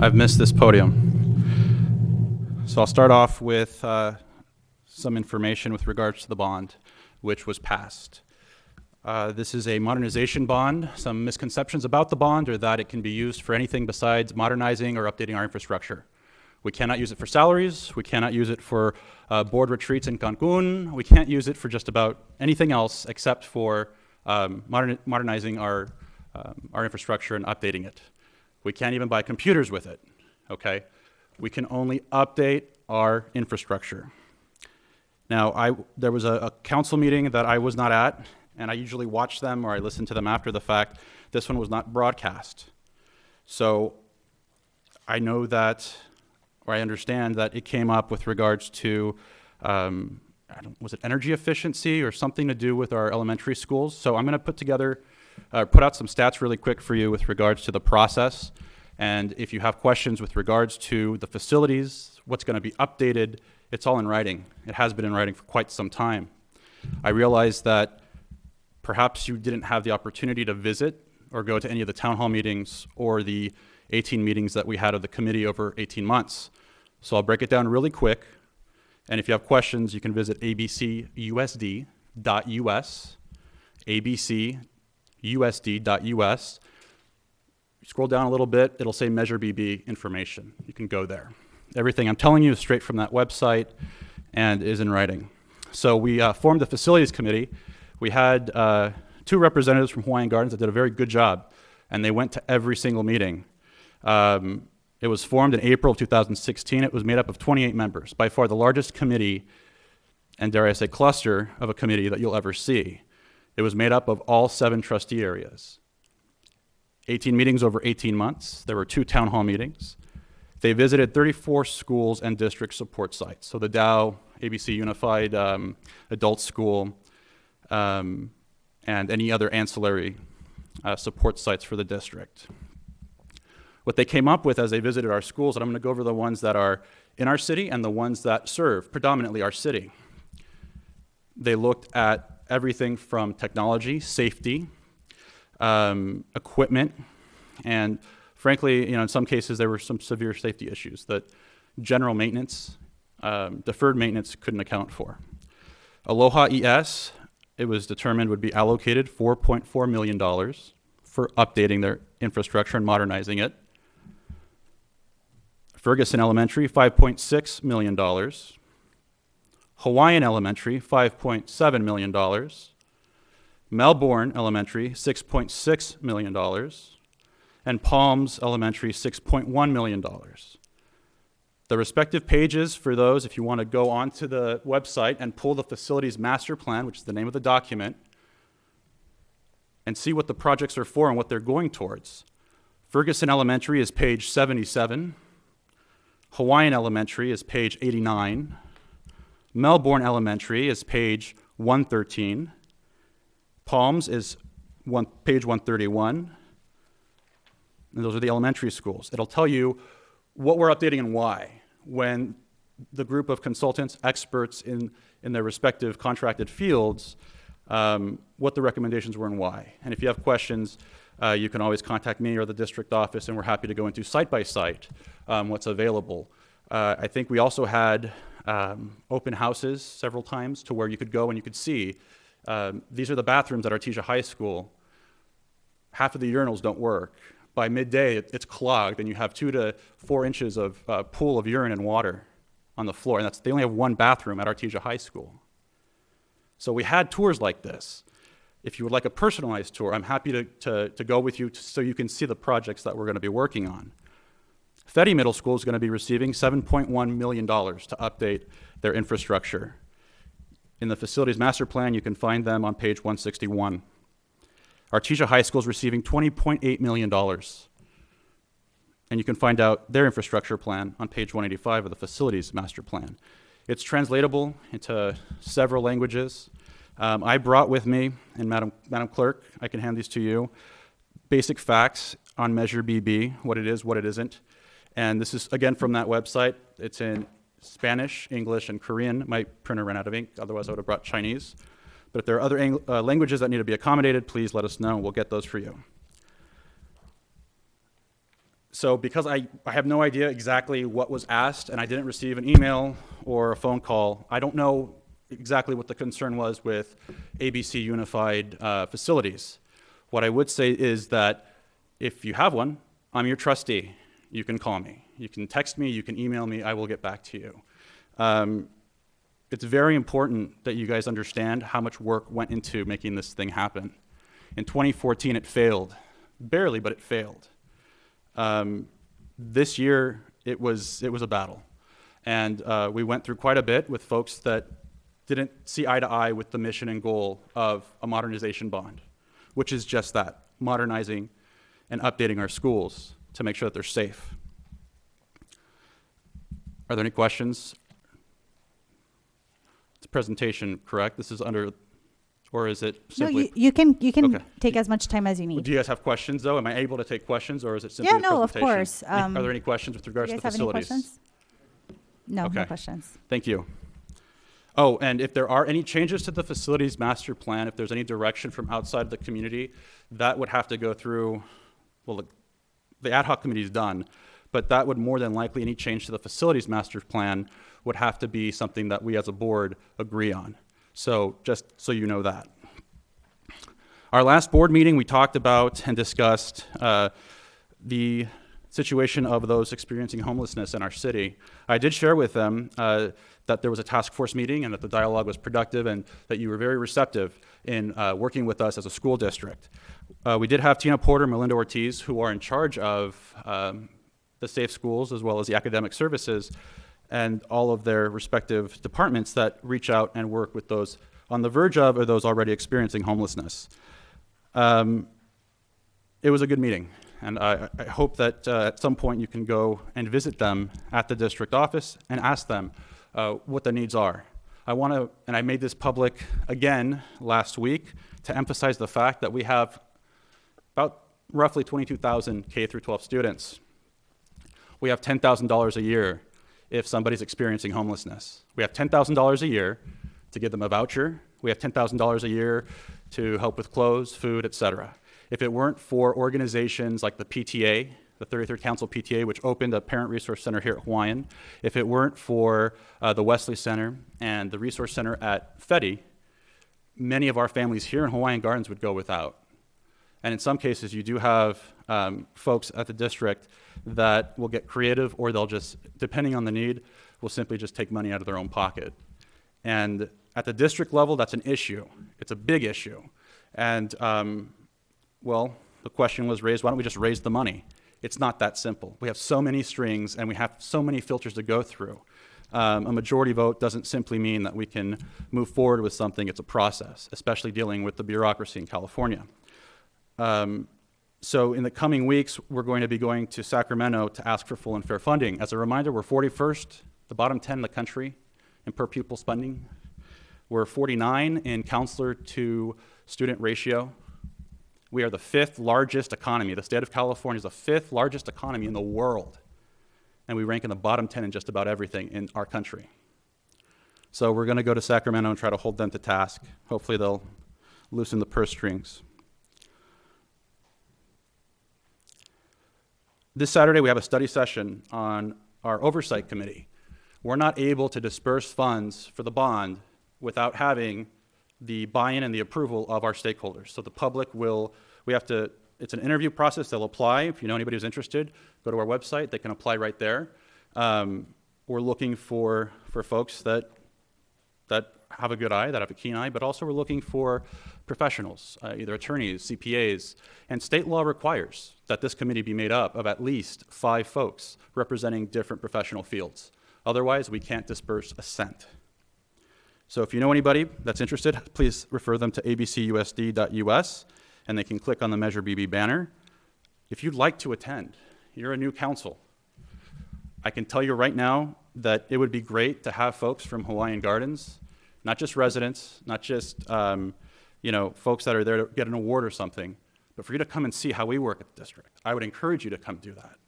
I've missed this podium. So I'll start off with some information with regards to the bond, which was passed. This is a modernization bond. Some misconceptions about the bond are that it can be used for anything besides modernizing or updating our infrastructure. We cannot use it for salaries. We cannot use it for board retreats in Cancun. We can't use it for just about anything else except for modernizing our infrastructure and updating it. We can't even buy computers with it, okay? We can only update our infrastructure. Now, there was a council meeting that I was not at, and I usually watch them or I listen to them after the fact. This one was not broadcast. So I know that, or I understand that it came up with regards to, was it energy efficiency or something to do with our elementary schools? So I'm gonna put out some stats really quick for you with regards to the process. And if you have questions with regards to the facilities, what's gonna be updated, it's all in writing. It has been in writing for quite some time. I realize that perhaps you didn't have the opportunity to visit or go to any of the town hall meetings or the 18 meetings that we had of the committee over 18 months. So I'll break it down really quick. And if you have questions, you can visit abcusd.us, abcusd.us. Scroll down a little bit, it'll say Measure BB information. You can go there. Everything I'm telling you is straight from that website and is in writing. So we formed the facilities committee. We had 2 representatives from Hawaiian Gardens that did a very good job, and they went to every single meeting. It was formed in April of 2016. It was made up of 28 members, by far the largest committee, and dare I say cluster of a committee that you'll ever see. It was made up of all 7 trustee areas. 18 meetings over 18 months. There were 2 town hall meetings. They visited 34 schools and district support sites. So the Dow, ABC Unified Adult School, and any other ancillary support sites for the district. What they came up with as they visited our schools, and I'm going to go over the ones that are in our city and the ones that serve predominantly our city. They looked at everything from technology, safety, equipment, and frankly, in some cases there were some severe safety issues that general maintenance, deferred maintenance couldn't account for. Aloha ES, it was determined would be allocated $4.4 million for updating their infrastructure and modernizing it. Ferguson Elementary, $5.6 million. Hawaiian Elementary, $5.7 million. Melbourne Elementary, $6.6 million. And Palms Elementary, $6.1 million. The respective pages for those, if you want to go onto the website and pull the facilities master plan, which is the name of the document, and see what the projects are for and what they're going towards. Ferguson Elementary is page 77. Hawaiian Elementary is page 89. Melbourne Elementary is page 113. Palms is page 131. And those are the elementary schools. It'll tell you what we're updating and why when the group of consultants, experts in their respective contracted fields, what the recommendations were and why. And if you have questions, you can always contact me or the district office, and we're happy to go into site by site what's available. I think we also had open houses several times to where you could go and you could see. These are the bathrooms at Artesia High School. Half of the urinals don't work. By midday, it's clogged, and you have 2 to 4 inches of pool of urine and water on the floor, and they only have 1 bathroom at Artesia High School. So we had tours like this. If you would like a personalized tour, I'm happy to go with you so you can see the projects that we're going to be working on. Fedde Middle School is going to be receiving $7.1 million to update their infrastructure. In the facilities master plan, you can find them on page 161. Artesia High School is receiving $20.8 million. And you can find out their infrastructure plan on page 185 of the facilities master plan. It's translatable into several languages. I brought with me, and Madam Clerk, I can hand these to you, basic facts on Measure BB, what it is, what it isn't. And this is, again, from that website. It's in Spanish, English, and Korean. My printer ran out of ink, otherwise I would have brought Chinese. But if there are other languages that need to be accommodated, please let us know, and we'll get those for you. So because I have no idea exactly what was asked, and I didn't receive an email or a phone call, I don't know exactly what the concern was with ABC Unified Facilities. What I would say is that if you have one, I'm your trustee. You can call me. You can text me. You can email me. I will get back to you. It's very important that you guys understand how much work went into making this thing happen. In 2014, it failed. Barely, but it failed. This year, it was a battle. And we went through quite a bit with folks that didn't see eye to eye with the mission and goal of a modernization bond, which is just that, modernizing and updating our schools to make sure that they're safe. Are there any questions? It's a presentation, correct? This is under, or is it simply? No, you can Okay. take as much time as you need. Do you guys have questions, though? Am I able to take questions, or is it simply Yeah, a no, of presentation? course. Are there any questions with regards Do to you the guys have any facilities? questions? No, Okay. no questions. Thank you. Oh, and if there are any changes to the facilities master plan, if there's any direction from outside of the community, that would have to go through, well, the ad hoc committee is done, but that would more than likely, any change to the facilities master plan would have to be something that we as a board agree on. So just so you know that. Our last board meeting, we talked about and discussed the situation of those experiencing homelessness in our city. I did share with them that there was a task force meeting and that the dialogue was productive and that you were very receptive in working with us as a school district. We did have Tina Porter and Melinda Ortiz, who are in charge of the safe schools as well as the academic services and all of their respective departments that reach out and work with those on the verge of or those already experiencing homelessness. It was a good meeting. And I hope that at some point you can go and visit them at the district office and ask them what the needs are. I want to, and I made this public again last week to emphasize the fact that we have about roughly 22,000 K through 12 students. We have $10,000 a year if somebody's experiencing homelessness. We have $10,000 a year to give them a voucher. We have $10,000 a year to help with clothes, food, et cetera. If it weren't for organizations like the PTA, the 33rd Council PTA, which opened a parent resource center here at Hawaiian, if it weren't for the Wesley Center and the resource center at Fedde, many of our families here in Hawaiian Gardens would go without. And in some cases, you do have folks at the district that will get creative, or they'll just, depending on the need, will simply just take money out of their own pocket. And at the district level, that's an issue. It's a big issue. And well, the question was raised, why don't we just raise the money? It's not that simple. We have so many strings and we have so many filters to go through. A majority vote doesn't simply mean that we can move forward with something. It's a process, especially dealing with the bureaucracy in California. So in the coming weeks, we're going to be going to Sacramento to ask for full and fair funding. As a reminder, we're 41st, the bottom 10 in the country in per pupil spending. We're 49 in counselor to student ratio. We are the 5th largest economy. The state of California is the 5th largest economy in the world. And we rank in the bottom 10 in just about everything in our country. So we're going to go to Sacramento and try to hold them to task. Hopefully they'll loosen the purse strings. This Saturday we have a study session on our oversight committee. We're not able to disperse funds for the bond without having the buy-in and the approval of our stakeholders. So the public will, it's an interview process. They'll apply. If you know anybody who's interested, go to our website. They can apply right there. We're looking for folks that have a good eye, that have a keen eye, but also we're looking for professionals, either attorneys, CPAs, and state law requires that this committee be made up of at least 5 folks representing different professional fields. Otherwise, we can't disperse a cent. So if you know anybody that's interested, please refer them to abcusd.us, and they can click on the Measure BB banner. If you'd like to attend, you're a new council, I can tell you right now that it would be great to have folks from Hawaiian Gardens, not just residents, not just folks that are there to get an award or something, but for you to come and see how we work at the district. I would encourage you to come do that.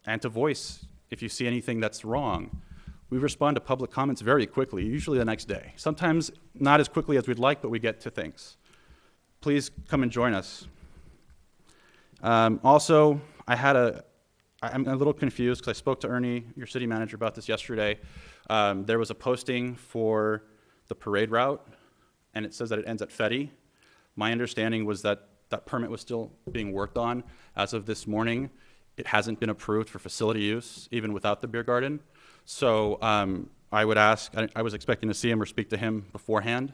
And to voice if you see anything that's wrong. We respond to public comments very quickly, usually the next day. Sometimes not as quickly as we'd like, but we get to things. Please come and join us. Also, I'm a little confused because I spoke to Ernie, your city manager, about this yesterday. There was a posting for the parade route, and it says that it ends at Fedde. My understanding was that that permit was still being worked on. As of this morning, it hasn't been approved for facility use, even without the beer garden. So I would ask, I was expecting to see him or speak to him beforehand.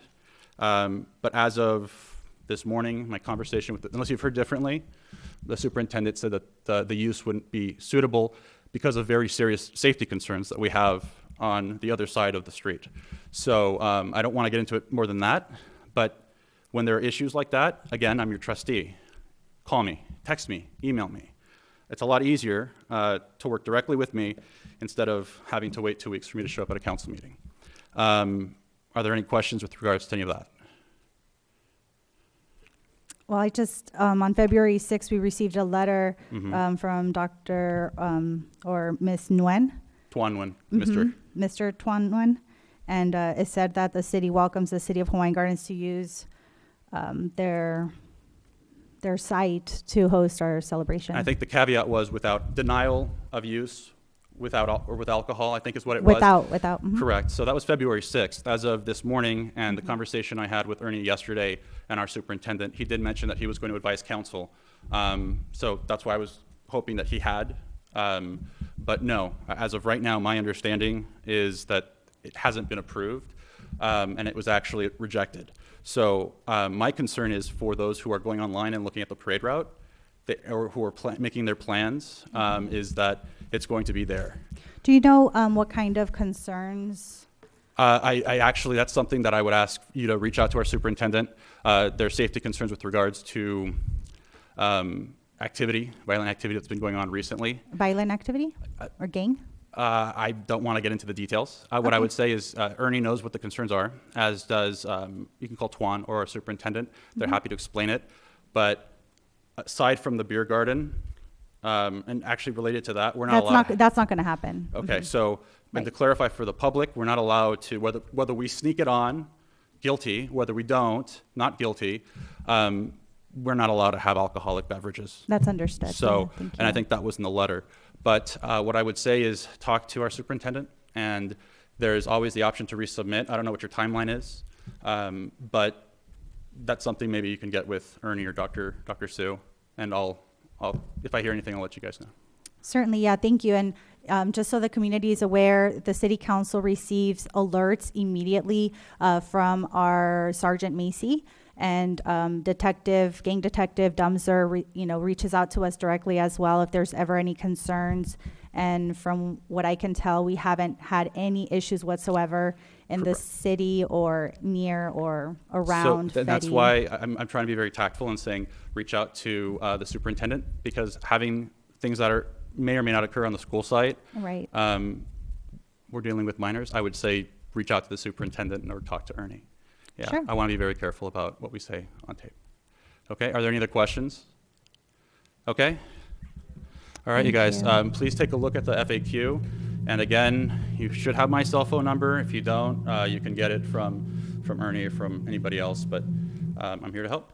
But as of this morning, my conversation with, unless you've heard differently, the superintendent said that the use wouldn't be suitable because of very serious safety concerns that we have on the other side of the street. So I don't want to get into it more than that, but when there are issues like that, again, I'm your trustee. Call me, text me, email me. It's a lot easier to work directly with me instead of having to wait 2 weeks for me to show up at a council meeting. Are there any questions with regards to any of that? Well, I just, on February 6th, we received a letter Mm-hmm. from Dr. Or Ms. Nguyen. Tuan Nguyen, Mhm, Mr. Mr. Tuan Nguyen. And it said that the city welcomes the city of Hawaiian Gardens to use their site to host our celebration. I think the caveat was without denial of use, with alcohol, I think is what it was. Without. Mhm. Correct. So that was February 6th. As of this morning, and the conversation I had with Ernie yesterday and our superintendent, he did mention that he was going to advise council. So that's why I was hoping that he had. But no, as of right now, my understanding is that it hasn't been approved, and it was actually rejected. So my concern is for those who are going online and looking at the parade route, or who are making their plans, is that it's going to be there. Do you know what kind of concerns? I actually, that's something that I would ask you to reach out to our superintendent. There are safety concerns with regards to violent activity that's been going on recently. Violent activity or gang? I don't want to get into the details. What I Okay. would say is Ernie knows what the concerns are, as does, you can call Tuan or our superintendent. They're happy to explain it. But aside from the beer garden, and actually related to that, we're not allowed. That's not going to happen. Okay, so, and to Right. clarify for the public, we're not allowed to, whether we sneak it on, guilty, whether we don't, not guilty, we're not allowed to have alcoholic beverages. That's understood. So, Yeah, thank and I you. think that was in the letter. But what I would say is talk to our superintendent, and there's always the option to resubmit. I don't know what your timeline is, but that's something maybe you can get with Ernie or Dr. Sue, and I'll, if I hear anything, I'll let you guys know. Certainly, yeah, thank you. And just so the community is aware, the city council receives alerts immediately from our Sergeant Macy, and gang detective Dumser, reaches out to us directly as well if there's ever any concerns. And from what I can tell, we haven't had any issues whatsoever in the city or near or around So that's Fedde. why I'm trying to be very tactful and saying reach out to the superintendent, because having things that may or may not occur on the school site, Right. we're dealing with minors. I would say reach out to the superintendent or talk to Ernie. Yeah, Sure. I want to be very careful about what we say on tape. Okay, are there any other questions? Okay. All right, you Thank guys, you. please take a look at the FAQ. And again, you should have my cell phone number. If you don't, you can get it from Ernie or from anybody else, but I'm here to help.